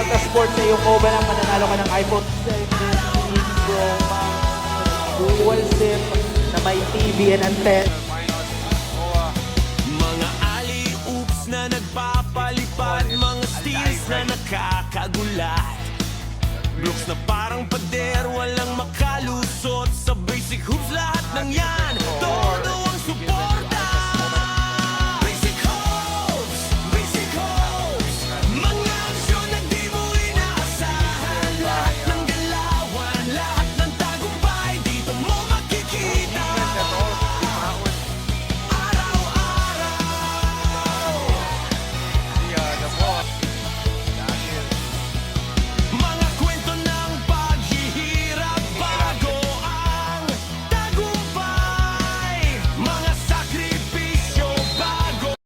Malta Sports sa iyong Koba ng mananalo ka ng iPhone 17 Pro Max Dual SIM na may TV and antenna. Mga alley-oops na nagpapalipad, mga steals na nakakagulat, blocks na parang pader, walang makalusot. Sa basic hoops lahat ng yan, todo ang support.